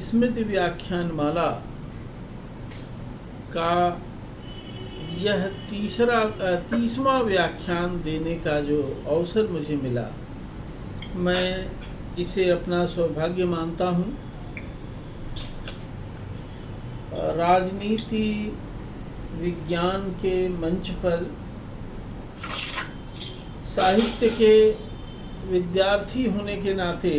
स्मृति व्याख्यान माला का यह 30वां व्याख्यान देने का जो अवसर मुझे मिला, मैं इसे अपना सौभाग्य मानता हूँ। राजनीति विज्ञान के मंच पर साहित्य के विद्यार्थी होने के नाते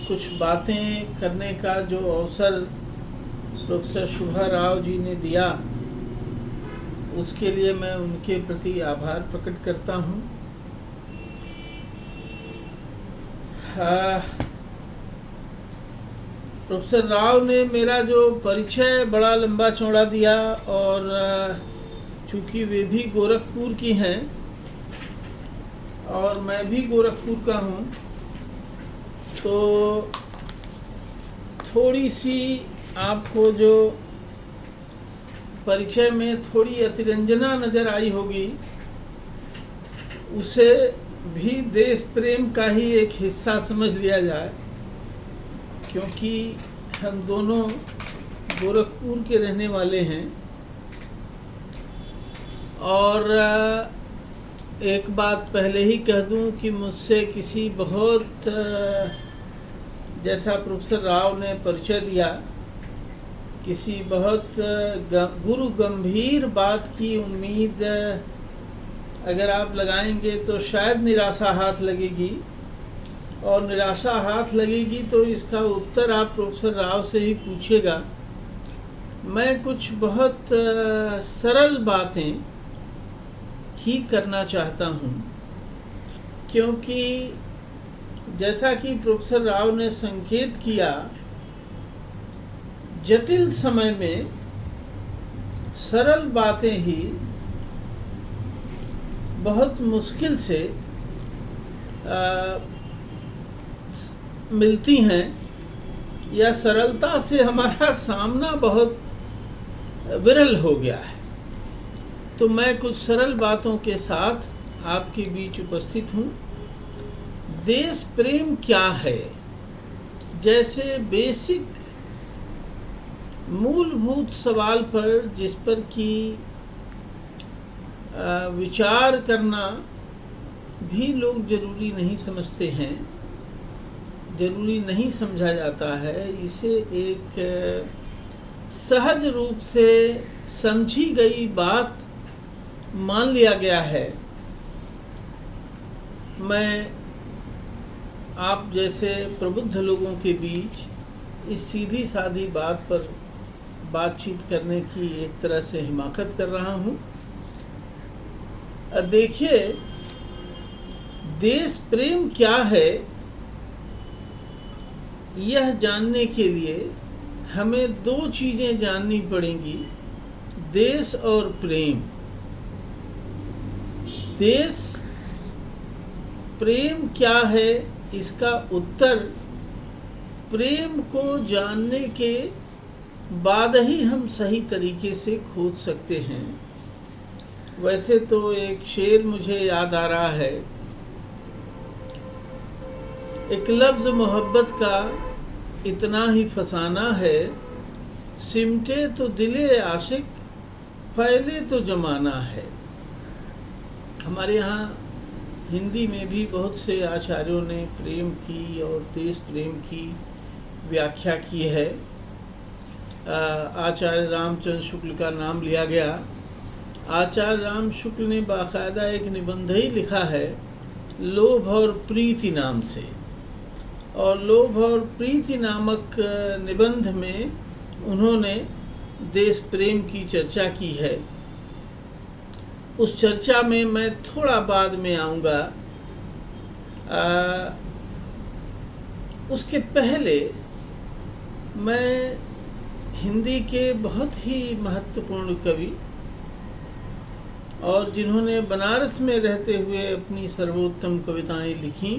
कुछ बातें करने का जो अवसर प्रोफेसर शुभा राव जी ने दिया, उसके लिए मैं उनके प्रति आभार प्रकट करता हूँ। प्रोफेसर राव ने मेरा जो परिचय बड़ा लंबा चौड़ा दिया, और चूँकि वे भी गोरखपुर की हैं और मैं भी गोरखपुर का हूँ, तो थोड़ी सी आपको जो परिचय में थोड़ी अतिरंजना नज़र आई होगी, उसे भी देश प्रेम का ही एक हिस्सा समझ लिया जाए, क्योंकि हम दोनों गोरखपुर के रहने वाले हैं। और एक बात पहले ही कह दूं कि मुझसे किसी बहुत जैसा प्रोफेसर राव ने परिचय दिया, किसी बहुत गुरु गंभीर बात की उम्मीद अगर आप लगाएंगे तो शायद निराशा हाथ लगेगी, और निराशा हाथ लगेगी तो इसका उत्तर आप प्रोफेसर राव से ही पूछिएगा। मैं कुछ बहुत सरल बातें ही करना चाहता हूँ, क्योंकि जैसा कि प्रोफेसर राव ने संकेत किया, जटिल समय में सरल बातें ही बहुत मुश्किल से मिलती हैं, या सरलता से हमारा सामना बहुत विरल हो गया है। तो मैं कुछ सरल बातों के साथ आपके बीच उपस्थित हूँ। देश प्रेम क्या है, जैसे बेसिक मूलभूत सवाल पर जिस पर कि विचार करना भी लोग जरूरी नहीं समझते हैं, जरूरी नहीं समझा जाता है, इसे एक सहज रूप से समझी गई बात मान लिया गया है। मैं आप जैसे प्रबुद्ध लोगों के बीच इस सीधी सादी बात पर बातचीत करने की एक तरह से हिमाकत कर रहा हूँ। देखिए, देश प्रेम क्या है, यह जानने के लिए हमें दो चीज़ें जाननी पड़ेंगी, देश और प्रेम। देश प्रेम क्या है, इसका उत्तर प्रेम को जानने के बाद ही हम सही तरीके से खोज सकते हैं। वैसे तो एक शेर मुझे याद आ रहा है, एक लफ्ज़ मोहब्बत का इतना ही फसाना है, सिमटे तो दिले आशिक, फैले तो जमाना है। हमारे यहाँ हिंदी में भी बहुत से आचार्यों ने प्रेम की और देश प्रेम की व्याख्या की है। आचार्य रामचंद्र शुक्ल का नाम लिया गया। आचार्य राम शुक्ल ने बाकायदा एक निबंध ही लिखा है, लोभ और प्रीति नाम से, और लोभ और प्रीति नामक निबंध में उन्होंने देश प्रेम की चर्चा की है। उस चर्चा में मैं थोड़ा बाद में आऊँगा। उसके पहले मैं हिंदी के बहुत ही महत्वपूर्ण कवि, और जिन्होंने बनारस में रहते हुए अपनी सर्वोत्तम कविताएं लिखीं,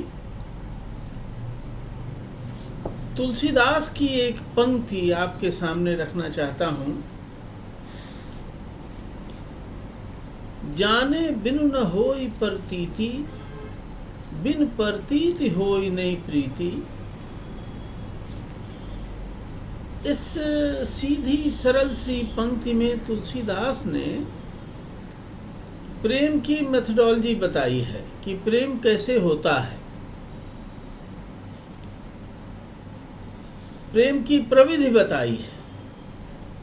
तुलसीदास की एक पंक्ति आपके सामने रखना चाहता हूँ। जाने बिनु न होई प्रतीति, बिन प्रतीति होई नहीं प्रीति। इस सीधी सरल सी पंक्ति में तुलसीदास ने प्रेम की मेथडोलॉजी बताई है कि प्रेम कैसे होता है, प्रेम की प्रविधि बताई है।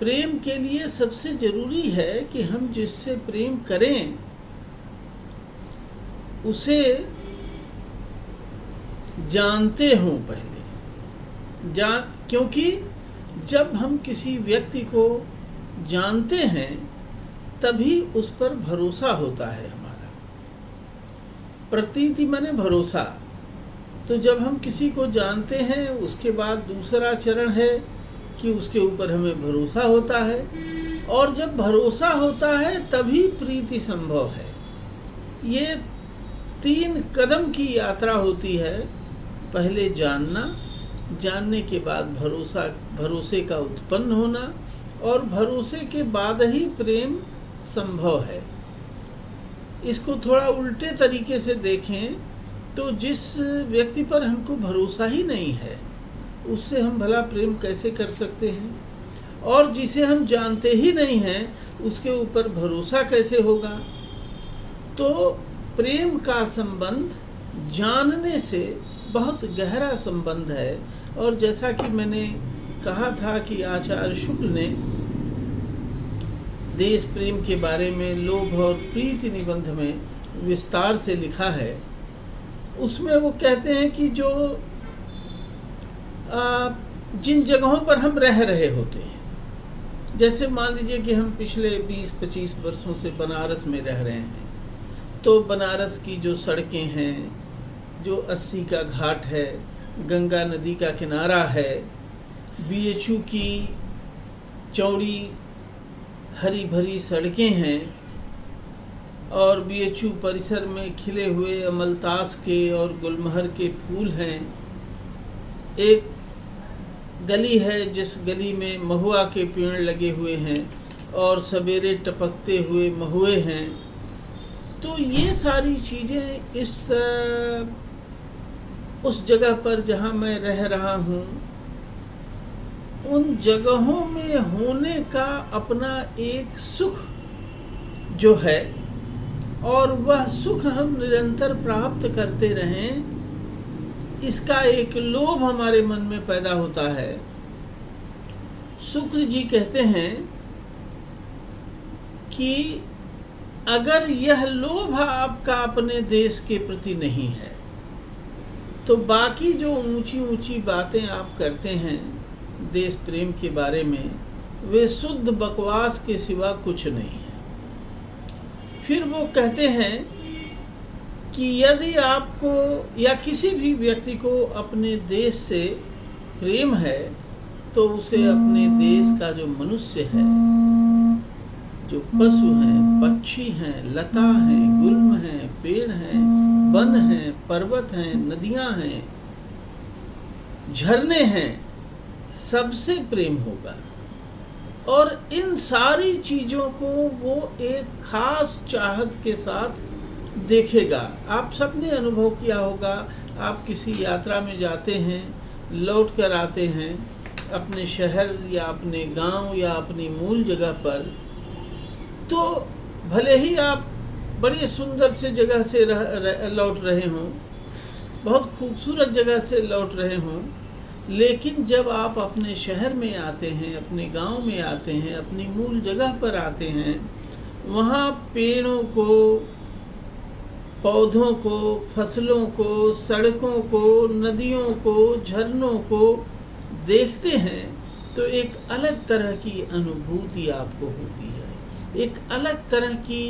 प्रेम के लिए सबसे जरूरी है कि हम जिससे प्रेम करें उसे जानते हों पहले। क्योंकि जब हम किसी व्यक्ति को जानते हैं तभी उस पर भरोसा होता है हमारा। प्रतीति माने भरोसा। तो जब हम किसी को जानते हैं उसके बाद दूसरा चरण है कि उसके ऊपर हमें भरोसा होता है, और जब भरोसा होता है तभी प्रीति संभव है। ये 3 कदम की यात्रा होती है। पहले जानना, जानने के बाद भरोसा, भरोसे का उत्पन्न होना, और भरोसे के बाद ही प्रेम संभव है। इसको थोड़ा उल्टे तरीके से देखें तो जिस व्यक्ति पर हमको भरोसा ही नहीं है उससे हम भला प्रेम कैसे कर सकते हैं, और जिसे हम जानते ही नहीं हैं उसके ऊपर भरोसा कैसे होगा। तो प्रेम का संबंध जानने से बहुत गहरा संबंध है। और जैसा कि मैंने कहा था कि आचार्य शुक्ल ने देश प्रेम के बारे में लोभ और प्रीति निबंध में विस्तार से लिखा है। उसमें वो कहते हैं कि जो जिन जगहों पर हम रह रहे होते हैं, जैसे मान लीजिए कि हम पिछले 20-25 वर्षों से बनारस में रह रहे हैं, तो बनारस की जो सड़कें हैं, जो 80 का घाट है, गंगा नदी का किनारा है, बीएचयू की चौड़ी हरी भरी सड़कें हैं, और बीएचयू परिसर में खिले हुए अमलतास के और गुलमहर के फूल हैं। एक गली है जिस गली में महुआ के पेड़ लगे हुए हैं और सवेरे टपकते हुए महुए हैं। तो ये सारी चीज़ें इस उस जगह पर जहाँ मैं रह रहा हूँ, उन जगहों में होने का अपना एक सुख जो है, और वह सुख हम निरंतर प्राप्त करते रहें, इसका एक लोभ हमारे मन में पैदा होता है। शुक्ल जी कहते हैं कि अगर यह लोभ आपका अपने देश के प्रति नहीं है तो बाकी जो ऊंची ऊंची बातें आप करते हैं देश प्रेम के बारे में, वे शुद्ध बकवास के सिवा कुछ नहीं है। फिर वो कहते हैं कि यदि आपको या किसी भी व्यक्ति को अपने देश से प्रेम है तो उसे अपने देश का जो मनुष्य है, जो पशु हैं, पक्षी हैं, लता हैं, गुल्म हैं, पेड़ हैं, वन हैं, पर्वत हैं, नदियां हैं, झरने हैं, सबसे प्रेम होगा। और इन सारी चीज़ों को वो एक खास चाहत के साथ देखेगा। आप सबने अनुभव किया होगा, आप किसी यात्रा में जाते हैं, लौट कर आते हैं अपने शहर या अपने गांव या अपनी मूल जगह पर, तो भले ही आप बड़ी सुंदर से जगह से लौट रहे हों, बहुत खूबसूरत जगह से लौट रहे हों, लेकिन जब आप अपने शहर में आते हैं, अपने गांव में आते हैं, अपनी मूल जगह पर आते हैं, वहाँ पेड़ों को, पौधों को, फसलों को, सड़कों को, नदियों को, झरनों को देखते हैं तो एक अलग तरह की अनुभूति आपको होती है। एक अलग तरह की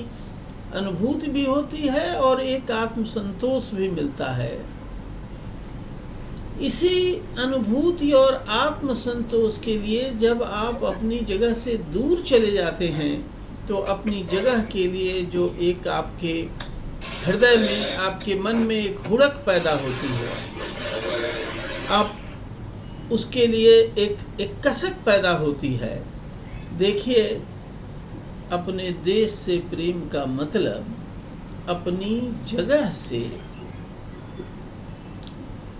अनुभूति भी होती है और एक आत्मसंतोष भी मिलता है। इसी अनुभूति और आत्मसंतोष के लिए जब आप अपनी जगह से दूर चले जाते हैं तो अपनी जगह के लिए जो एक आपके हृदय में, आपके मन में एक हुड़क पैदा होती है, आप उसके लिए एक कसक पैदा होती है। देखिए, अपने देश से प्रेम का मतलब अपनी जगह से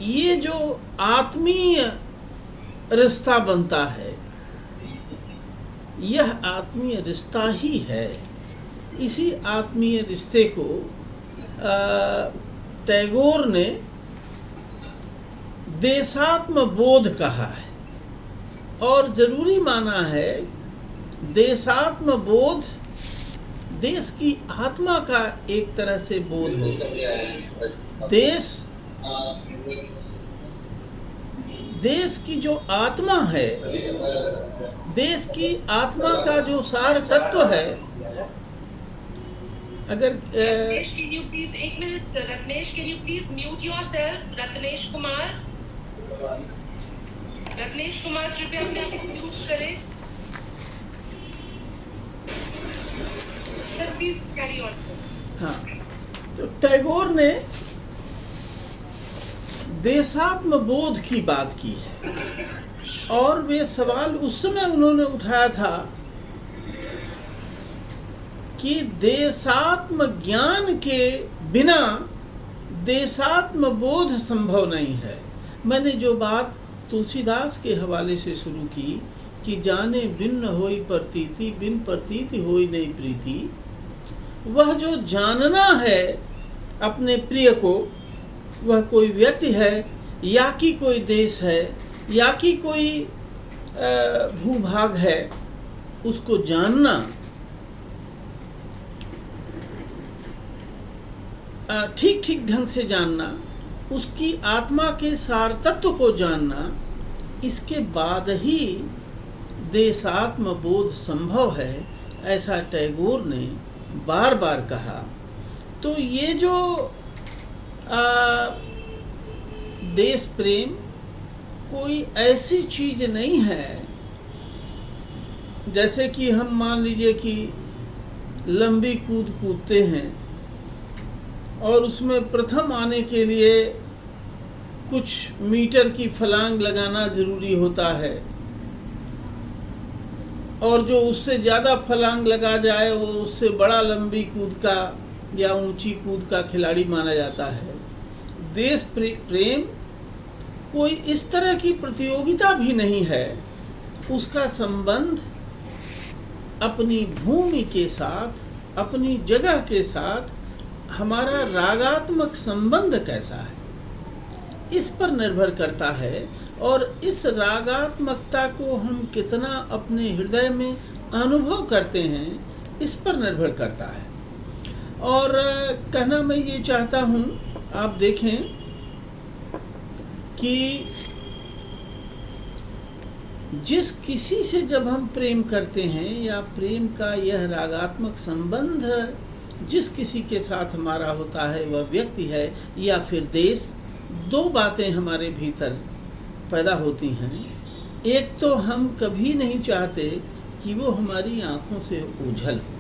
ये जो आत्मीय रिश्ता बनता है, यह आत्मीय रिश्ता ही है। इसी आत्मीय रिश्ते को टैगोर ने देशात्म बोध कहा है और जरूरी माना है। देशात्म बोध देश की आत्मा का एक तरह से बोध हो। देश की जो आत्मा है, देश की आत्मा का जो सार तत्व है, अगर रत्नेश, can you please एक minute, Ratnesh can you please mute yourself, Ratnesh Kumar, Ratnesh Kumar कृपया अपने आप को म्यूट करें। Sir please carry on sir. हाँ, तो टैगोर ने देशात्म बोध की बात की है और वे सवाल उस समय उन्होंने उठाया था कि देशात्म ज्ञान के बिना देशात्म बोध संभव नहीं है। मैंने जो बात तुलसीदास के हवाले से शुरू की कि जाने बिन होई प्रतीति, बिन प्रतीति होई नहीं प्रीति, वह जो जानना है अपने प्रिय को, वह कोई व्यक्ति है या कि कोई देश है या कि कोई भूभाग है, उसको जानना, ठीक ठीक ढंग से जानना, उसकी आत्मा के सार तत्व को जानना, इसके बाद ही देशात्म बोध संभव है, ऐसा टैगोर ने बार बार कहा। तो ये जो देश प्रेम कोई ऐसी चीज नहीं है जैसे कि हम मान लीजिए कि लंबी कूद कूदते हैं और उसमें प्रथम आने के लिए कुछ मीटर की फलांग लगाना जरूरी होता है और जो उससे ज़्यादा फलांग लगा जाए वो उससे बड़ा लंबी कूद का या ऊंची कूद का खिलाड़ी माना जाता है। देश प्रेम कोई इस तरह की प्रतियोगिता भी नहीं है, उसका संबंध अपनी भूमि के साथ, अपनी जगह के साथ हमारा रागात्मक संबंध कैसा है, इस पर निर्भर करता है और इस रागात्मकता को हम कितना अपने हृदय में अनुभव करते हैं, इस पर निर्भर करता है। और कहना मैं ये चाहता हूँ, आप देखें कि जिस किसी से जब हम प्रेम करते हैं या प्रेम का यह रागात्मक संबंध जिस किसी के साथ हमारा होता है, वह व्यक्ति है या फिर देश, दो बातें हमारे भीतर पैदा होती हैं। एक तो हम कभी नहीं चाहते कि वो हमारी आंखों से ओझल हो,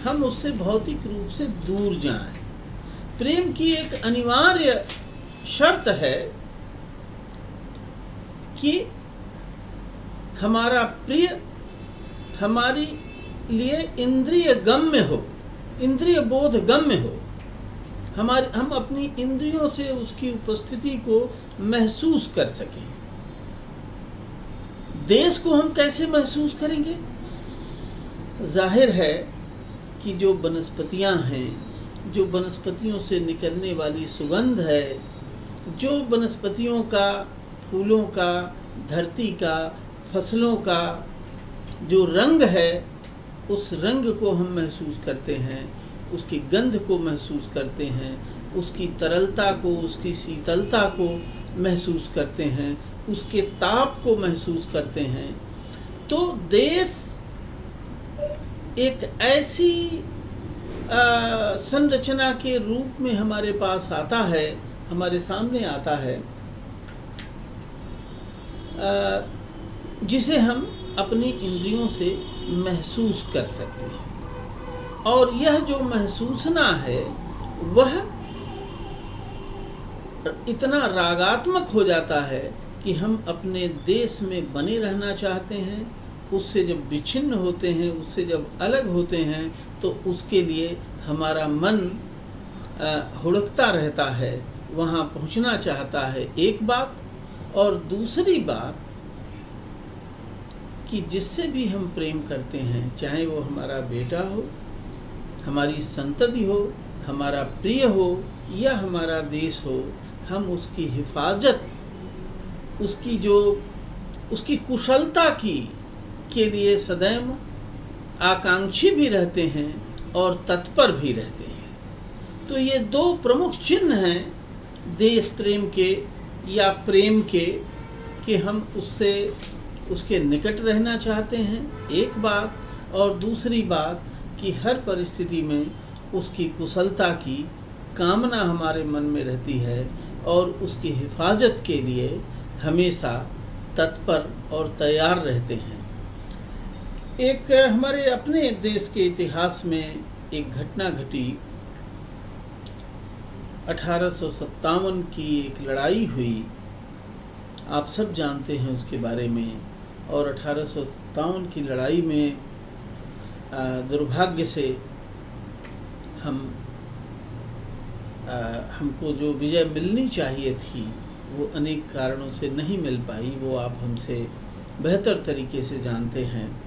हम उससे भौतिक रूप से दूर जाएं। प्रेम की एक अनिवार्य शर्त है कि हमारा प्रिय हमारी लिए इंद्रिय गम्य हो, इंद्रिय बोध गम्य हो, हम अपनी इंद्रियों से उसकी उपस्थिति को महसूस कर सकें। देश को हम कैसे महसूस करेंगे? जाहिर है कि जो वनस्पतियां हैं, जो वनस्पतियों से निकलने वाली सुगंध है, जो वनस्पतियों का, फूलों का, धरती का, फसलों का जो रंग है, उस रंग को हम महसूस करते हैं, उसकी गंध को महसूस करते हैं, उसकी तरलता को, उसकी शीतलता को महसूस करते हैं, उसके ताप को महसूस करते हैं। तो देश एक ऐसी संरचना के रूप में हमारे पास आता है, हमारे सामने आता है, जिसे हम अपनी इंद्रियों से महसूस कर सकते हैं। और यह जो महसूसना है वह इतना रागात्मक हो जाता है कि हम अपने देश में बने रहना चाहते हैं। उससे जब विच्छिन्न होते हैं, उससे जब अलग होते हैं, तो उसके लिए हमारा मन हुड़कता रहता है, वहाँ पहुँचना चाहता है, एक बात। और दूसरी बात कि जिससे भी हम प्रेम करते हैं, चाहे वो हमारा बेटा हो, हमारी संतति हो, हमारा प्रिय हो या हमारा देश हो, हम उसकी हिफाजत, उसकी कुशलता के लिए सदैव आकांक्षी भी रहते हैं और तत्पर भी रहते हैं। तो ये दो प्रमुख चिन्ह हैं देश प्रेम के या प्रेम के, कि हम उसके निकट रहना चाहते हैं, एक बात। और दूसरी बात कि हर परिस्थिति में उसकी कुशलता की कामना हमारे मन में रहती है और उसकी हिफाजत के लिए हमेशा तत्पर और तैयार रहते हैं। एक हमारे अपने देश के इतिहास में एक घटना घटी। 1857 की एक लड़ाई हुई, आप सब जानते हैं उसके बारे में। और 1857 की लड़ाई में दुर्भाग्य से हमको जो विजय मिलनी चाहिए थी वो अनेक कारणों से नहीं मिल पाई। वो आप हमसे बेहतर तरीके से जानते हैं।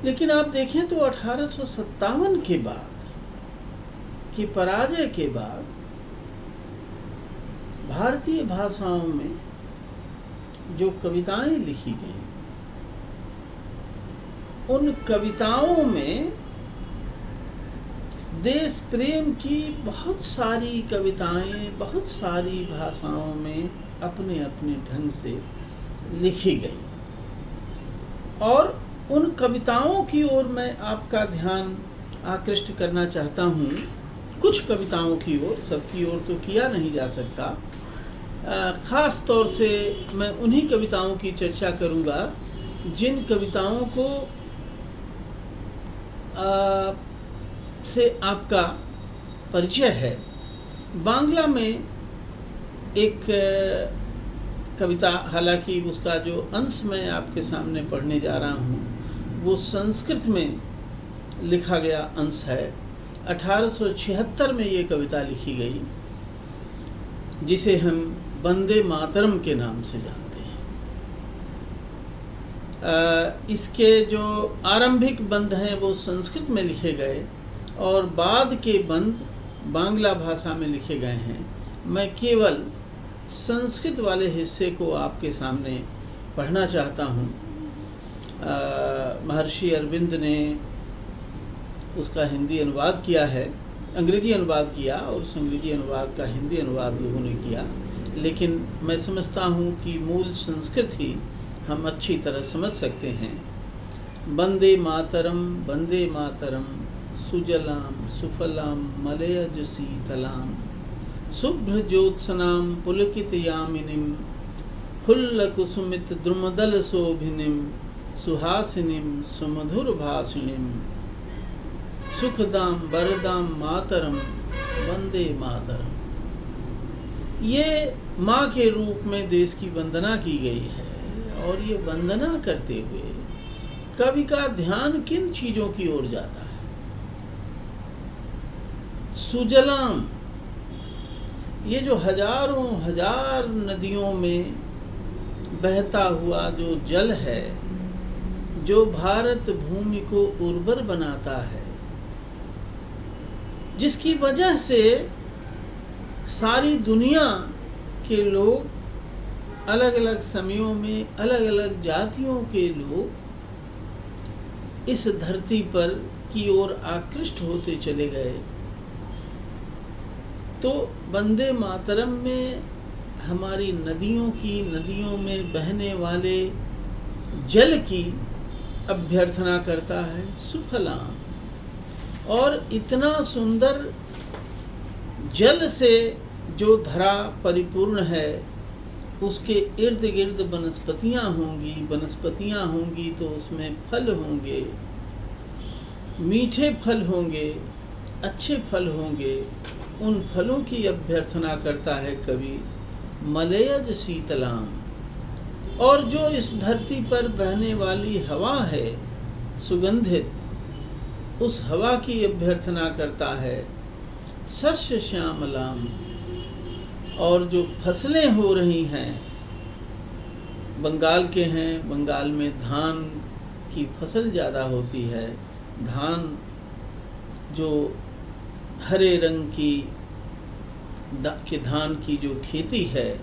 लेकिन आप देखें तो 1857 के बाद की पराजय के बाद भारतीय भाषाओं में जो कविताएं लिखी गई, उन कविताओं में देश प्रेम की बहुत सारी कविताएं बहुत सारी भाषाओं में अपने अपने ढंग से लिखी गई। और उन कविताओं की ओर मैं आपका ध्यान आकृष्ट करना चाहता हूँ। कुछ कविताओं की ओर, सबकी ओर तो किया नहीं जा सकता। ख़ास तौर से मैं उन्हीं कविताओं की चर्चा करूँगा जिन कविताओं को से आपका परिचय है। बांग्ला में एक कविता, हालांकि उसका जो अंश मैं आपके सामने पढ़ने जा रहा हूँ वो संस्कृत में लिखा गया अंश है। 1876 में ये कविता लिखी गई, जिसे हम वंदे मातरम के नाम से जानते हैं। इसके जो आरंभिक बंद हैं वो संस्कृत में लिखे गए और बाद के बंद बांग्ला भाषा में लिखे गए हैं। मैं केवल संस्कृत वाले हिस्से को आपके सामने पढ़ना चाहता हूँ। महर्षि अरविंद ने उसका हिंदी अनुवाद किया है, अंग्रेजी अनुवाद किया, और उस अंग्रेजी अनुवाद का हिंदी अनुवाद लोगों ने किया। लेकिन मैं समझता हूँ कि मूल संस्कृत ही हम अच्छी तरह समझ सकते हैं। वंदे मातरम सुजलाम सुफलाम मलयज शीतलाम शुभ्र ज्योत्सनाम पुलकित यामिनीम फुल्लकुसुमित द्रुमदल शोभिनीम सुहासिनीम सुमधुर भाषिणीम सुखदाम वरदाम मातरम वंदे मातरम। ये माँ के रूप में देश की वंदना की गई है। और ये वंदना करते हुए कवि का ध्यान किन चीजों की ओर जाता है? सुजलाम, ये जो हजारों हजार नदियों में बहता हुआ जो जल है, जो भारत भूमि को उर्वर बनाता है, जिसकी वजह से सारी दुनिया के लोग अलग अलग समयों में अलग अलग जातियों के लोग इस धरती पर की ओर आकृष्ट होते चले गए। तो वंदे मातरम में हमारी नदियों में बहने वाले जल की अभ्यर्थना करता है, सुफलाम। और इतना सुंदर जल से जो धरा परिपूर्ण है, उसके इर्द गिर्द वनस्पतियाँ होंगी तो उसमें फल होंगे, मीठे फल होंगे, अच्छे फल होंगे। उन फलों की अभ्यर्थना करता है कवि, मलयज शीतलाम। और जो इस धरती पर बहने वाली हवा है सुगंधित, उस हवा की अभ्यर्थना करता है, शस्य श्यामलाम। और जो फसलें हो रही हैं, बंगाल के हैं, बंगाल में धान की फसल ज़्यादा होती है। धान जो हरे रंग की धान की जो खेती है,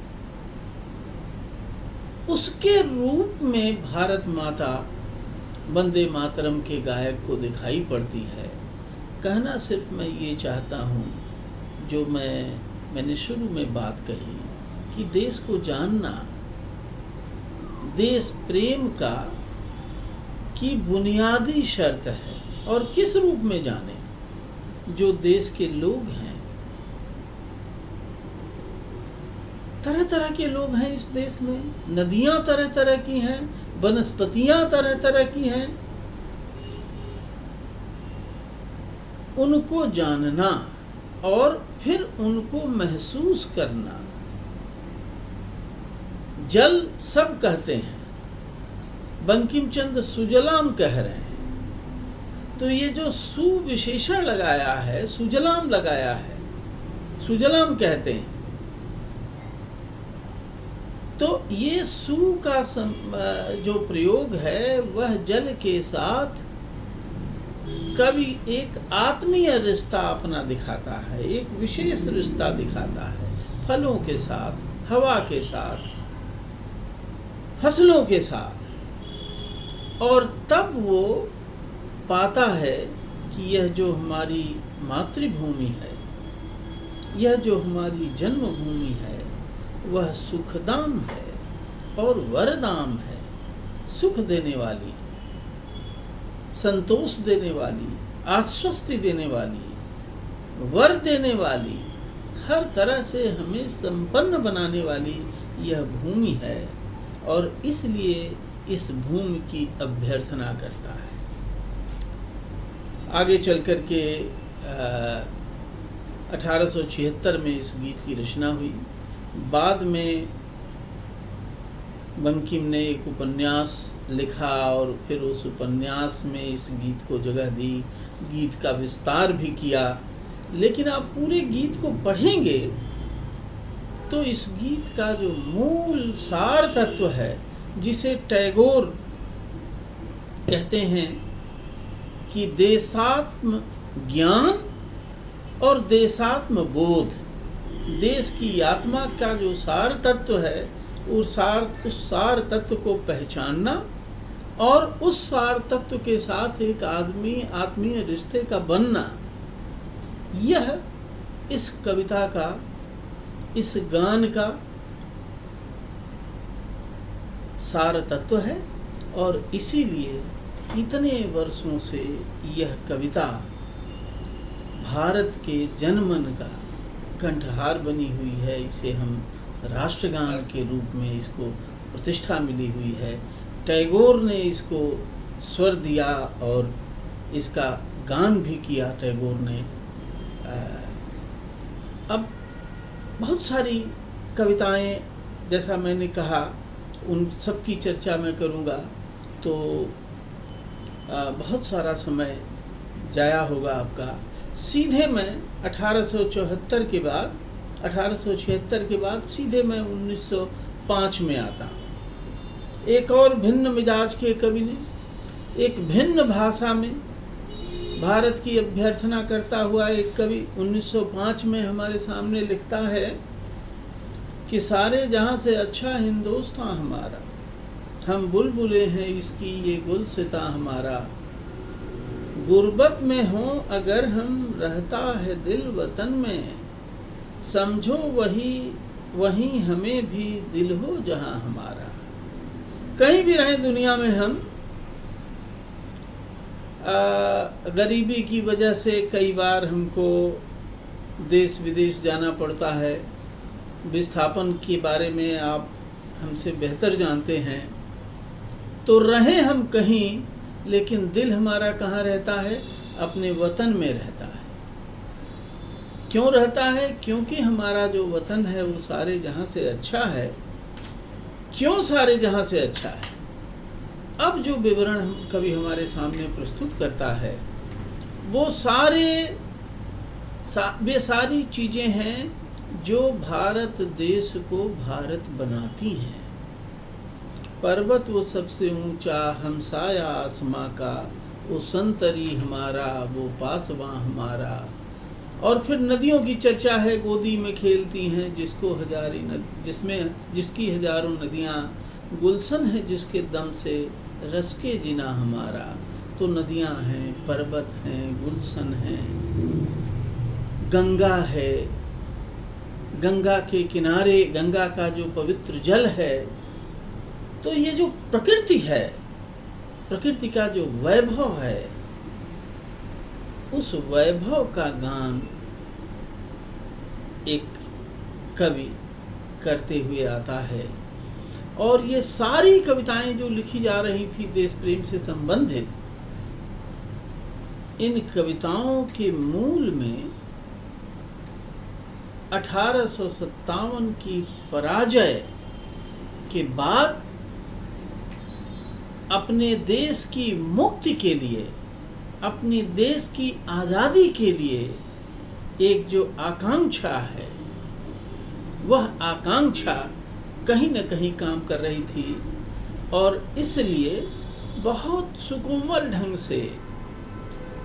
उसके रूप में भारत माता वंदे मातरम के गायक को दिखाई पड़ती है। कहना सिर्फ मैं ये चाहता हूँ, जो मैंने शुरू में बात कही कि देश को जानना, देश प्रेम का की बुनियादी शर्त है। और किस रूप में जाने? जो देश के लोग हैं, तरह तरह के लोग हैं इस देश में, नदियां तरह तरह की हैं, वनस्पतियां तरह तरह की हैं, उनको जानना और फिर उनको महसूस करना। जल सब कहते हैं, बंकिम चंद्र सुजलाम कह रहे हैं, तो ये जो सुविशेषण लगाया है, सुजलाम लगाया है, सुजलाम कहते हैं, तो ये सु का जो प्रयोग है वह जल के साथ कभी एक आत्मीय रिश्ता अपना दिखाता है, एक विशेष रिश्ता दिखाता है, फलों के साथ, हवा के साथ, फसलों के साथ। और तब वो पाता है कि यह जो हमारी मातृभूमि है, यह जो हमारी जन्मभूमि है, वह सुखदाम है और वरदाम है। सुख देने वाली, संतोष देने वाली, आश्वस्ति देने वाली, वर देने वाली, हर तरह से हमें संपन्न बनाने वाली यह भूमि है। और इसलिए इस भूमि की अभ्यर्थना करता है। आगे चल कर के 1876 में इस गीत की रचना हुई। बाद में बंकिम ने एक उपन्यास लिखा और फिर उस उपन्यास में इस गीत को जगह दी, गीत का विस्तार भी किया। लेकिन आप पूरे गीत को पढ़ेंगे तो इस गीत का जो मूल सार तत्व है, जिसे टैगोर कहते हैं कि देशात्म ज्ञान और देशात्म बोध, देश की आत्मा का जो सार तत्व है, उस सार तत्व को पहचानना और उस सार तत्व के साथ एक आत्मीय रिश्ते का बनना, यह इस कविता का, इस गान का सार तत्व है। और इसीलिए इतने वर्षों से यह कविता भारत के जनमन का कंठहार बनी हुई है। इसे हम राष्ट्रगान के रूप में इसको प्रतिष्ठा मिली हुई है। टैगोर ने इसको स्वर दिया और इसका गान भी किया टैगोर ने। अब बहुत सारी कविताएं, जैसा मैंने कहा, उन सब की चर्चा मैं करूँगा तो बहुत सारा समय जाया होगा आपका। सीधे मैं 1876 के बाद सीधे मैं 1905 में आता हूँ। एक और भिन्न मिजाज के कवि ने, एक भिन्न भाषा में भारत की अभ्यर्थना करता हुआ एक कवि 1905 में हमारे सामने लिखता है कि सारे जहाँ से अच्छा हिंदुस्तान हमारा, हम बुलबुले हैं इसकी ये गुलसिता हमारा, गुर्बत में हो अगर हम रहता है दिल वतन में, समझो वही हमें भी दिल हो जहाँ हमारा। कहीं भी रहें दुनिया में हम, गरीबी की वजह से कई बार हमको देश विदेश जाना पड़ता है। विस्थापन के बारे में आप हमसे बेहतर जानते हैं। तो रहें हम कहीं, लेकिन दिल हमारा कहाँ रहता है? अपने वतन में रहता है। क्यों रहता है? क्योंकि हमारा जो वतन है वो सारे जहाँ से अच्छा है। क्यों सारे जहाँ से अच्छा है? अब जो विवरण कवि हमारे सामने प्रस्तुत करता है वो सारी चीज़ें हैं जो भारत देश को भारत बनाती हैं। पर्वत वो सबसे ऊंचा, हमसाया आसमां का, वो संतरी हमारा, वो पासवां हमारा। और फिर नदियों की चर्चा है, गोदी में खेलती हैं जिसको जिसकी हजारों नदियाँ, गुलशन है जिसके दम से रस के जिना हमारा। तो नदियाँ हैं, पर्वत हैं, गुलशन हैं, गंगा है, गंगा के किनारे गंगा का जो पवित्र जल है। तो ये जो प्रकृति है, प्रकृति का जो वैभव है, उस वैभव का गान एक कवि करते हुए आता है। और ये सारी कविताएं जो लिखी जा रही थी देश प्रेम से संबंधित, इन कविताओं के मूल में 1857 की पराजय के बाद अपने देश की मुक्ति के लिए, अपने देश की आज़ादी के लिए एक जो आकांक्षा है, वह आकांक्षा कहीं न कहीं काम कर रही थी। और इसलिए बहुत सुकोमल ढंग से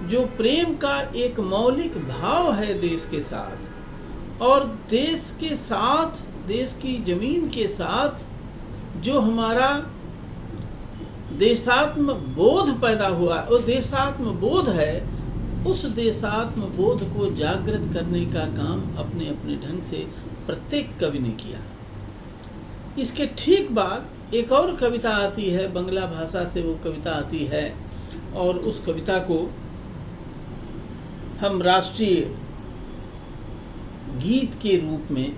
जो प्रेम का एक मौलिक भाव है देश के साथ, और देश के साथ, देश की जमीन के साथ जो हमारा देशात्म बोध पैदा हुआ, वो देशात्म बोध है, उस देशात्म बोध को जागृत करने का काम अपने अपने ढंग से प्रत्येक कवि ने किया। इसके ठीक बाद एक और कविता आती है, बंगला भाषा से वो कविता आती है, और उस कविता को हम राष्ट्रीय गीत के रूप में,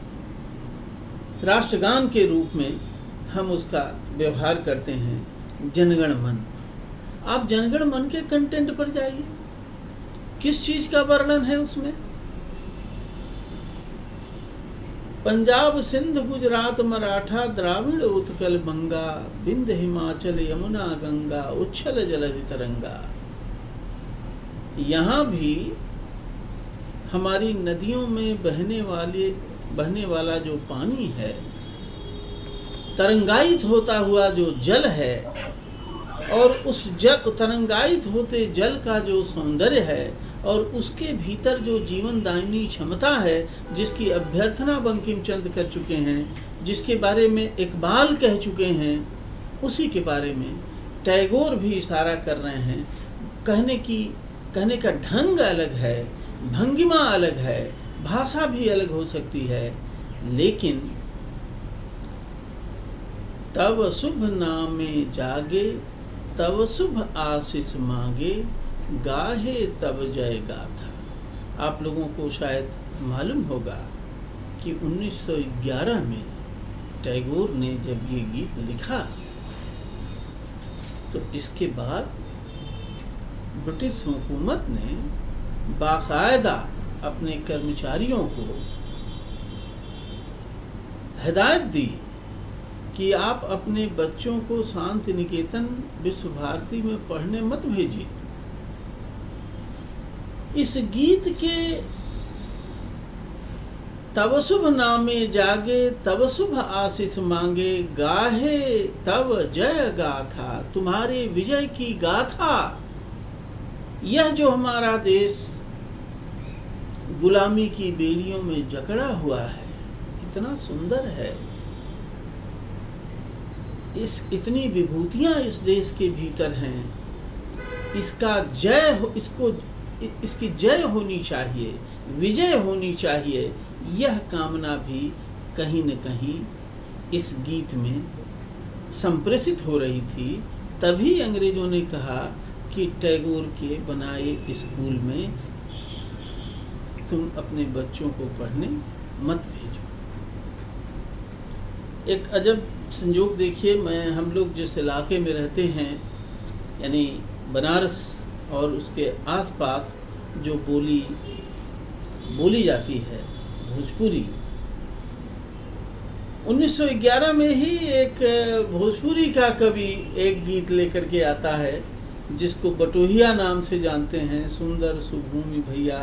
राष्ट्रगान के रूप में हम उसका व्यवहार करते हैं, जनगण मन। आप जनगण मन के कंटेंट पर जाइए, किस चीज का वर्णन है उसमें? पंजाब, सिंध, गुजरात, मराठा, द्राविड़, उत्कल, बंगा, विंध्य, हिमाचल, यमुना, गंगा, उच्छल जलधि तरंगा। यहाँ भी हमारी नदियों में बहने वाला जो पानी है, तरंगायित होता हुआ जो जल है, और उस जल तरंगायित होते जल का जो सौंदर्य है, और उसके भीतर जो जीवन दायिनी क्षमता है, जिसकी अभ्यर्थना बंकिम चंद्र कर चुके हैं, जिसके बारे में इकबाल कह चुके हैं, उसी के बारे में टैगोर भी इशारा कर रहे हैं। कहने का ढंग अलग है, भंगिमा अलग है, भाषा भी अलग हो सकती है, लेकिन तब शुभ नामे जागे, तब शुभ आशीष मांगे, गाहे तब जय गाथा। आप लोगों को शायद मालूम होगा कि 1911 में टैगोर ने जब ये गीत लिखा, तो इसके बाद ब्रिटिश हुकूमत ने बाकायदा अपने कर्मचारियों को हिदायत दी कि आप अपने बच्चों को शांति निकेतन विश्व भारती में पढ़ने मत भेजिए। इस गीत के तब शुभ नामे जागे, तब शुभ आशीष मांगे, गाहे तब जय गाथा, तुम्हारे विजय की गाथा। यह जो हमारा देश गुलामी की बेड़ियों में जकड़ा हुआ है, इतना सुंदर है, इतनी विभूतियां इस देश के भीतर हैं, इसकी जय होनी चाहिए, विजय होनी चाहिए, यह कामना भी कहीं न कहीं इस गीत में संप्रेषित हो रही थी। तभी अंग्रेजों ने कहा कि टैगोर के बनाए स्कूल में तुम अपने बच्चों को पढ़ने मत भेजो। एक अजब संयोग देखिए, हम लोग जिस इलाके में रहते हैं, यानी बनारस और उसके आसपास जो बोली जाती है भोजपुरी, 1911 में ही एक भोजपुरी का कवि एक गीत लेकर के आता है, जिसको बटोहिया नाम से जानते हैं। सुंदर सुभूमि भैया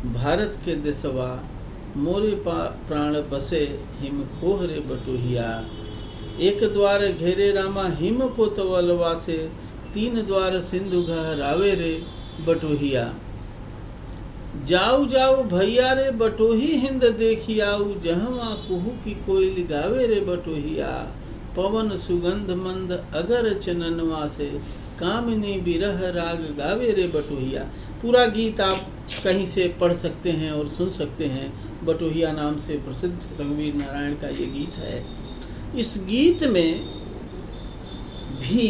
भारत के देशवा, मोरे प्राण बसे हिम खोहरे बटोहिया। एक द्वार घेरे रामा हिम को तवलवा से, तीन द्वार सिंधु गहरावे रे बटोहिया। जाऊ जाऊ भैया रे बटोही हिंद देखी आऊ, जहवा कुहू की कोयल गावे रे बटोहिया। पवन सुगंध मंद अगर चननवा से, कामिनी बिरह राग गावे रे बटोहिया। पूरा गीत आप कहीं से पढ़ सकते हैं और सुन सकते हैं। बटोहिया नाम से प्रसिद्ध रघुवीर नारायण का ये गीत है। इस गीत में भी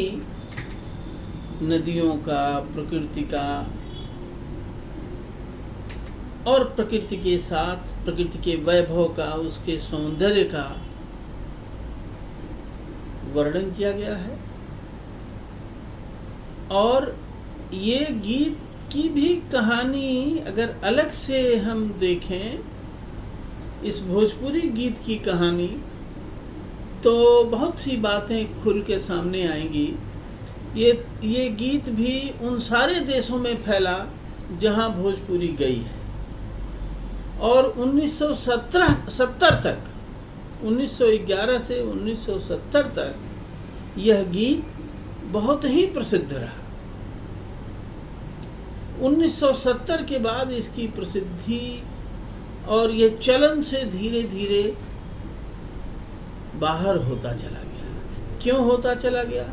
नदियों का, प्रकृति का और प्रकृति के साथ प्रकृति के वैभव का, उसके सौंदर्य का वर्णन किया गया है। और ये गीत की भी कहानी अगर अलग से हम देखें, इस भोजपुरी गीत की कहानी, तो बहुत सी बातें खुल के सामने आएंगी। ये गीत भी उन सारे देशों में फैला जहां भोजपुरी गई है। और 1970 तक, 1911 से 1970 तक यह गीत बहुत ही प्रसिद्ध रहा। 1970 के बाद इसकी प्रसिद्धि और ये चलन से धीरे धीरे बाहर होता चला गया। क्यों होता चला गया?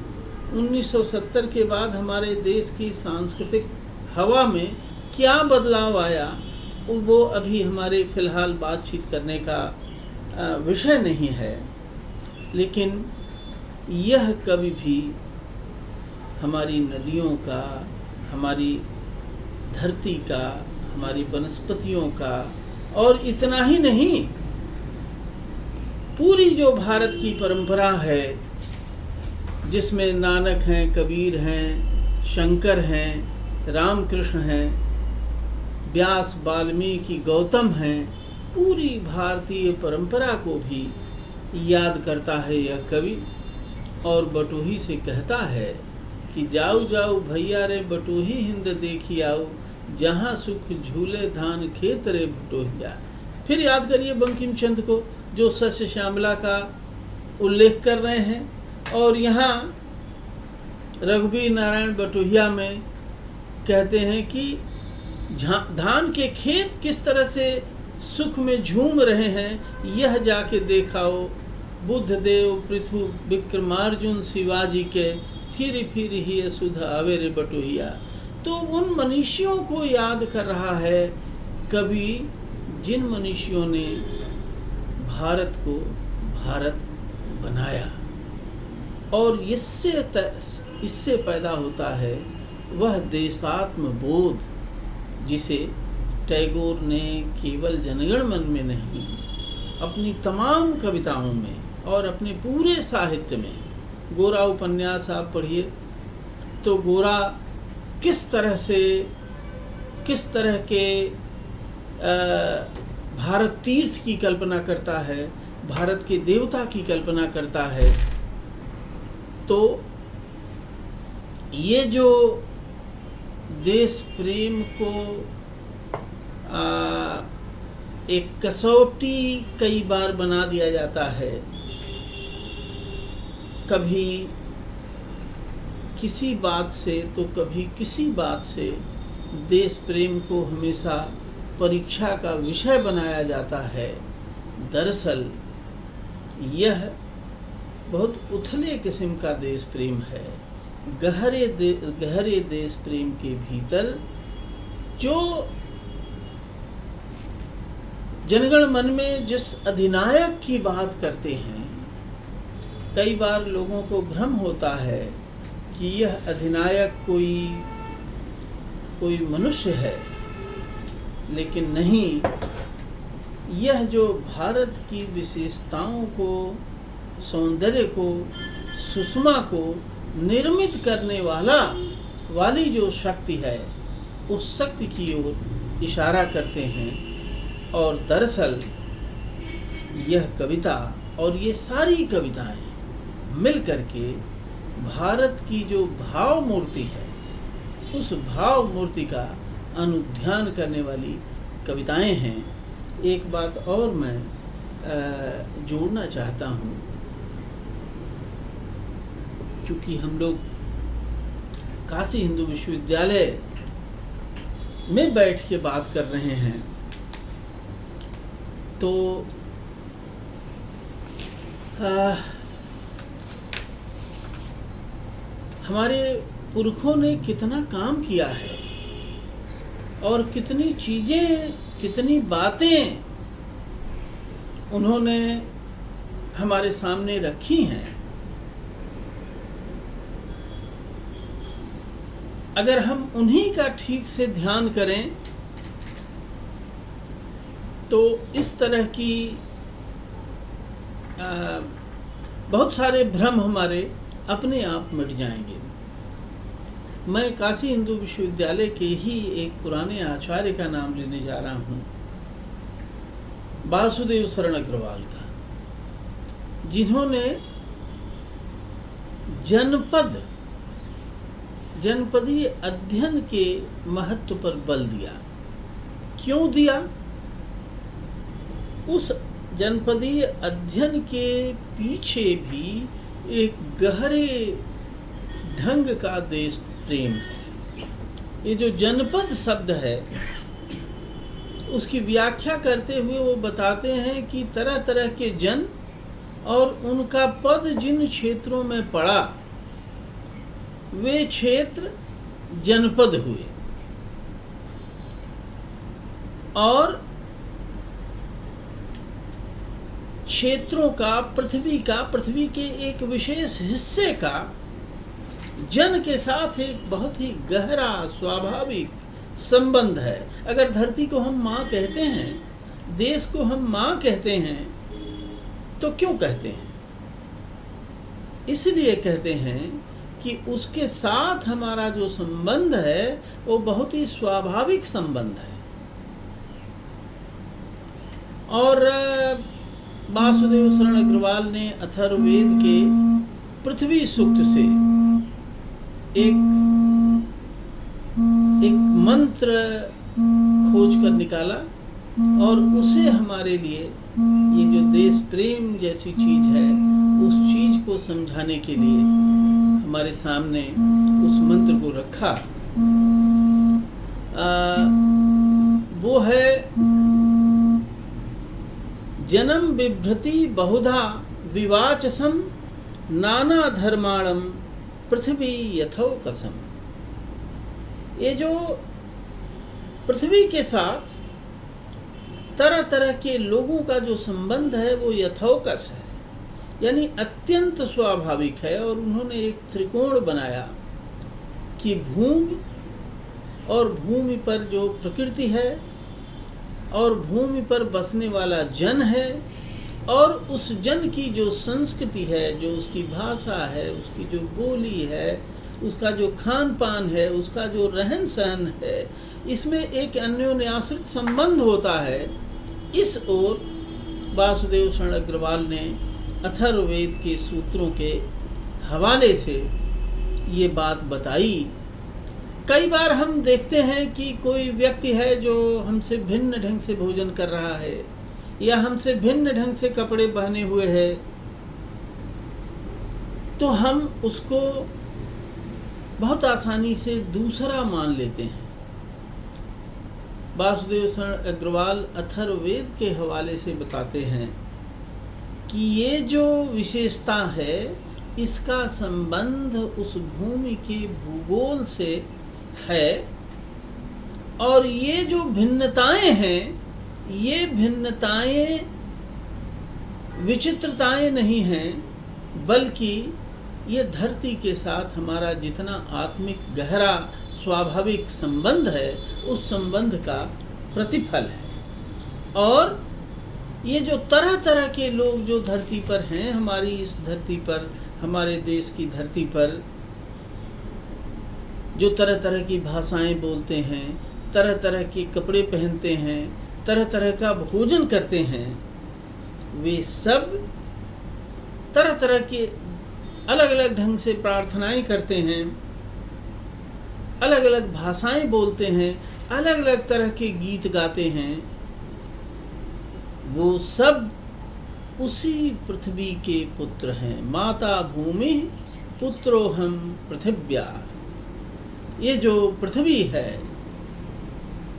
1970 के बाद हमारे देश की सांस्कृतिक हवा में क्या बदलाव आया, वो अभी हमारे फिलहाल बातचीत करने का विषय नहीं है। लेकिन यह कभी भी हमारी नदियों का, हमारी धरती का, हमारी वनस्पतियों का, और इतना ही नहीं, पूरी जो भारत की परंपरा है, जिसमें नानक हैं, कबीर हैं, शंकर हैं, रामकृष्ण हैं, व्यास, वाल्मीकि, गौतम हैं, पूरी भारतीय परंपरा को भी याद करता है यह कवि। और बटोही से कहता है कि जाऊ जाऊ भैया रे बटोही हिंद देखी आऊ, जहाँ सुख झूले धान खेत रे बटोहिया। फिर याद करिए बंकिम चंद्र को, जो सस्य श्यामला का उल्लेख कर रहे हैं। और यहाँ रघुवीर नारायण बटोहिया में कहते हैं कि धान के खेत किस तरह से सुख में झूम रहे हैं, यह जाके देखाओ। बुद्ध देव, पृथु, विक्रमार्जुन, शिवाजी के फिर फिर ही सुधा आवे रे बटोहिया। तो उन मनीषियों को याद कर रहा है कवि, जिन मनीषियों ने भारत को भारत बनाया। और इससे पैदा होता है वह देशात्म बोध, जिसे टैगोर ने केवल जनगण मन में नहीं, अपनी तमाम कविताओं में और अपने पूरे साहित्य में, गोरा उपन्यास आप पढ़िए तो गोरा किस तरह के भारत तीर्थ की कल्पना करता है, भारत के देवता की कल्पना करता है। तो ये जो देश प्रेम को एक कसौटी कई बार बना दिया जाता है, कभी किसी बात से तो कभी किसी बात से देश प्रेम को हमेशा परीक्षा का विषय बनाया जाता है। दरअसल यह बहुत उथले किस्म का देश प्रेम है। गहरे देश प्रेम के भीतर जो जनगण मन में जिस अधिनायक की बात करते हैं, कई बार लोगों को भ्रम होता है कि यह अधिनायक कोई मनुष्य है, लेकिन नहीं, यह जो भारत की विशेषताओं को, सौंदर्य को, सुषमा को निर्मित करने वाली जो शक्ति है, उस शक्ति की ओर इशारा करते हैं। और दरअसल यह कविता और ये सारी कविताएं मिल करके भारत की जो भाव मूर्ति है, उस भाव मूर्ति का अनुध्यान करने वाली कविताएं हैं। एक बात और मैं जोड़ना चाहता हूँ, क्योंकि हम लोग काशी हिंदू विश्वविद्यालय में बैठ के बात कर रहे हैं, तो हमारे पुरखों ने कितना काम किया है और कितनी चीज़ें, कितनी बातें उन्होंने हमारे सामने रखी हैं। अगर हम उन्हीं का ठीक से ध्यान करें तो इस तरह की बहुत सारे भ्रम हमारे अपने आप मिट जाएंगे। मैं काशी हिंदू विश्वविद्यालय के ही एक पुराने आचार्य का नाम लेने जा रहा हूँ, वासुदेव शरण अग्रवाल का, जिन्होंने जनपदीय अध्ययन के महत्व पर बल दिया। क्यों दिया? उस जनपदीय अध्ययन के पीछे भी एक गहरे ढंग का देश प्रेम है। ये जो जनपद शब्द है, उसकी व्याख्या करते हुए वो बताते हैं कि तरह तरह के जन और उनका पद जिन क्षेत्रों में पड़ा, वे क्षेत्र जनपद हुए। और क्षेत्रों का, पृथ्वी के एक विशेष हिस्से का जन के साथ एक बहुत ही गहरा स्वाभाविक संबंध है। अगर धरती को हम माँ कहते हैं, देश को हम माँ कहते हैं, तो क्यों कहते हैं? इसलिए कहते हैं कि उसके साथ हमारा जो संबंध है वो बहुत ही स्वाभाविक संबंध है। और वासुदेव शरण अग्रवाल ने अथर्ववेद के पृथ्वी सूक्त से एक मंत्र खोज कर निकाला, और उसे हमारे लिए ये जो देश प्रेम जैसी चीज है, उस चीज को समझाने के लिए हमारे सामने उस मंत्र को रखा। वो है जन्म बिभ्रति बहुधा विवाचसम नाना धर्माणम पृथ्वी यथौकसम। ये जो पृथ्वी के साथ तरह तरह के लोगों का जो संबंध है वो यथौकस है, यानी अत्यंत स्वाभाविक है। और उन्होंने एक त्रिकोण बनाया कि भूमि और भूमि पर जो प्रकृति है और भूमि पर बसने वाला जन है, और उस जन की जो संस्कृति है, जो उसकी भाषा है, उसकी जो बोली है, उसका जो खान पान है, उसका जो रहन सहन है, इसमें एक अन्योन्याश्रित संबंध होता है। इस ओर वासुदेव शरण अग्रवाल ने अथर्ववेद के सूत्रों के हवाले से ये बात बताई। कई बार हम देखते हैं कि कोई व्यक्ति है जो हमसे भिन्न ढंग से भोजन कर रहा है या हमसे भिन्न ढंग से कपड़े पहने हुए है, तो हम उसको बहुत आसानी से दूसरा मान लेते हैं। वासुदेव शरण अग्रवाल अथर्ववेद के हवाले से बताते हैं कि ये जो विशेषता है, इसका संबंध उस भूमि के भूगोल से है, और ये जो भिन्नताएं हैं, ये भिन्नताएं विचित्रताएं नहीं हैं, बल्कि ये धरती के साथ हमारा जितना आत्मिक गहरा स्वाभाविक संबंध है, उस संबंध का प्रतिफल है। और ये जो तरह तरह के लोग जो धरती पर हैं, हमारी इस धरती पर, हमारे देश की धरती पर, जो तरह तरह की भाषाएं बोलते हैं, तरह तरह के कपड़े पहनते हैं, तरह तरह का भोजन करते हैं, वे सब तरह तरह के अलग अलग ढंग से प्रार्थनाएं करते हैं, अलग अलग भाषाएं बोलते हैं, अलग अलग तरह के गीत गाते हैं। वो सब उसी पृथ्वी के पुत्र हैं। माता भूमि पुत्रो हम पृथिव्या। ये जो पृथ्वी है,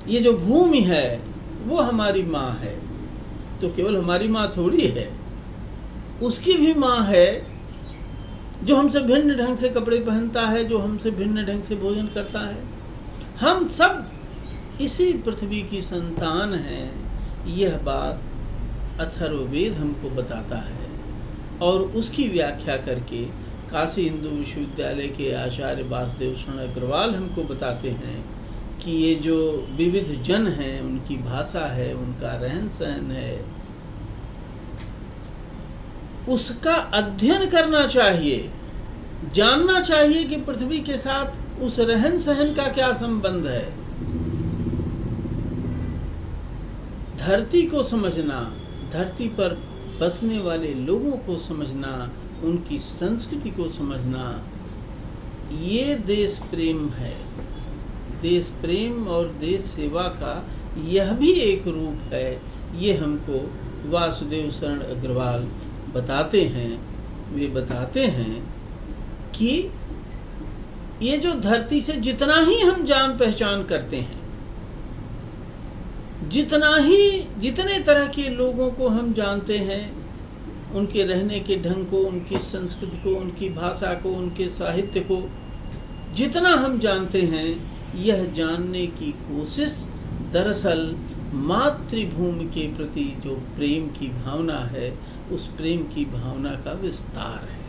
ये जो भूमि है, वो हमारी माँ है। तो केवल हमारी माँ थोड़ी है, उसकी भी माँ है, जो हमसे भिन्न ढंग से कपड़े पहनता है, जो हमसे भिन्न ढंग से भोजन करता है। हम सब इसी पृथ्वी की संतान हैं। यह बात अथर्ववेद हमको बताता है और उसकी व्याख्या करके काशी हिंदू विश्वविद्यालय के आचार्य वासुदेव शरण अग्रवाल हमको बताते हैं कि ये जो विविध जन हैं, उनकी भाषा है, उनका रहन सहन है, उसका अध्ययन करना चाहिए, जानना चाहिए कि पृथ्वी के साथ उस रहन सहन का क्या संबंध है। धरती को समझना, धरती पर बसने वाले लोगों को समझना, उनकी संस्कृति को समझना, ये देश प्रेम है। देश प्रेम और देश सेवा का यह भी एक रूप है। ये हमको वासुदेव शरण अग्रवाल बताते हैं। वे बताते हैं कि ये जो धरती से जितना ही हम जान पहचान करते हैं, जितने तरह के लोगों को हम जानते हैं, उनके रहने के ढंग को, उनकी संस्कृति को, उनकी भाषा को, उनके साहित्य को जितना हम जानते हैं, यह जानने की कोशिश दरअसल मातृभूमि के प्रति जो प्रेम की भावना है, उस प्रेम की भावना का विस्तार है।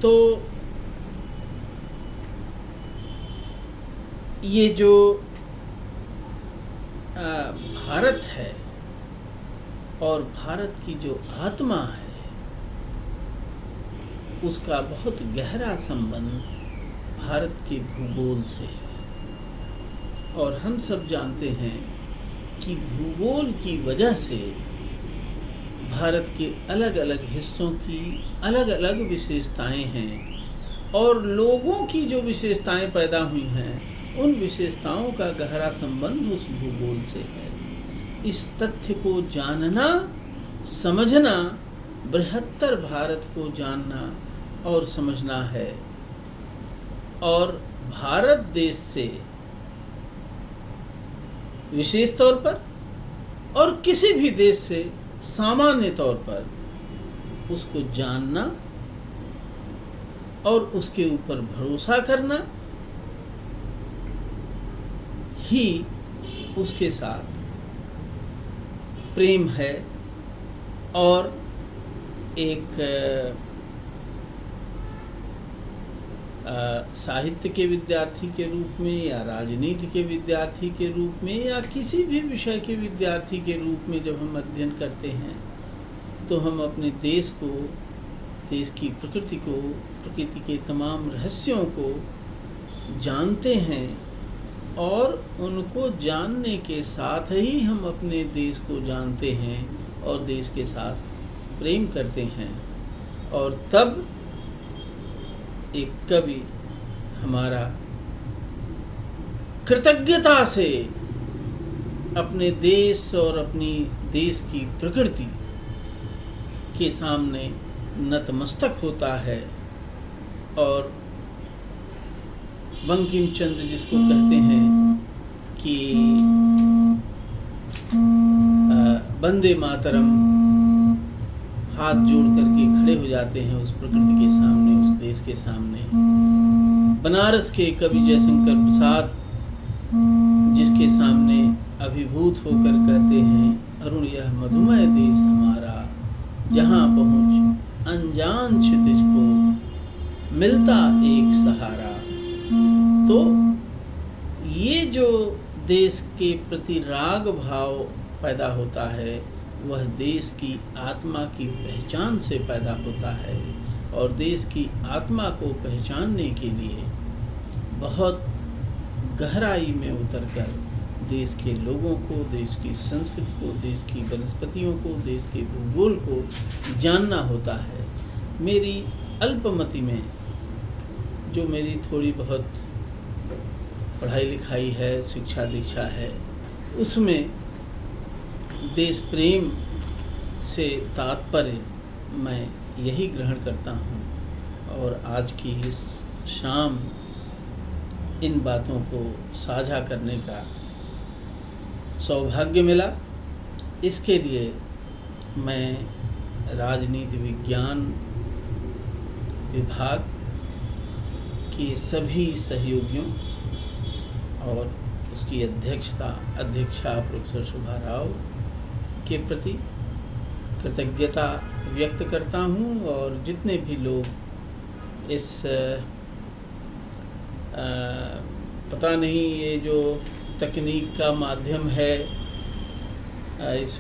तो ये जो भारत है और भारत की जो आत्मा है, उसका बहुत गहरा संबंध भारत के भूगोल से है। और हम सब जानते हैं कि भूगोल की वजह से भारत के अलग अलग हिस्सों की अलग अलग विशेषताएं हैं और लोगों की जो विशेषताएं पैदा हुई हैं, उन विशेषताओं का गहरा संबंध उस भूगोल से है। इस तथ्य को जानना, समझना, बृहत्तर भारत को जानना और समझना है। और भारत देश से विशेष तौर पर और किसी भी देश से सामान्य तौर पर उसको जानना और उसके ऊपर भरोसा करना ही उसके साथ प्रेम है। और एक साहित्य के विद्यार्थी के रूप में या राजनीति के विद्यार्थी के रूप में या किसी भी विषय के विद्यार्थी के रूप में जब हम अध्ययन करते हैं, तो हम अपने देश को, देश की प्रकृति को, प्रकृति के तमाम रहस्यों को जानते हैं और उनको जानने के साथ ही हम अपने देश को जानते हैं और देश के साथ प्रेम करते हैं। और तब एक कवि हमारा कृतज्ञता से अपने देश और अपनी देश की प्रकृति के सामने नतमस्तक होता है। और बंकिम चंद्र जिसको कहते हैं कि वंदे मातरम, हाथ जोड़ करके खड़े हो जाते हैं उस प्रकृति के सामने, उस देश के सामने। बनारस के कवि जयशंकर प्रसाद जिसके सामने अभिभूत होकर कहते हैं, अरुण यह मधुमय देश हमारा, जहाँ पहुँच अनजान क्षितिज को मिलता एक सहारा। तो ये जो देश के प्रति राग भाव पैदा होता है, वह देश की आत्मा की पहचान से पैदा होता है। और देश की आत्मा को पहचानने के लिए बहुत गहराई में उतरकर देश के लोगों को, देश की संस्कृति को, देश की वनस्पतियों को, देश के भूगोल को जानना होता है। मेरी अल्पमति में जो मेरी थोड़ी बहुत पढ़ाई लिखाई है, शिक्षा दीक्षा है, उसमें देश प्रेम से तात्पर्य मैं यही ग्रहण करता हूँ और आज की इस शाम इन बातों को साझा करने का सौभाग्य मिला। इसके लिए मैं राजनीति विज्ञान विभाग के सभी सहयोगियों और उसकी अध्यक्षा प्रोफेसर शोभा राव के प्रति कृतज्ञता व्यक्त करता हूँ और जितने भी लोग इस पता नहीं ये जो तकनीक का माध्यम है इस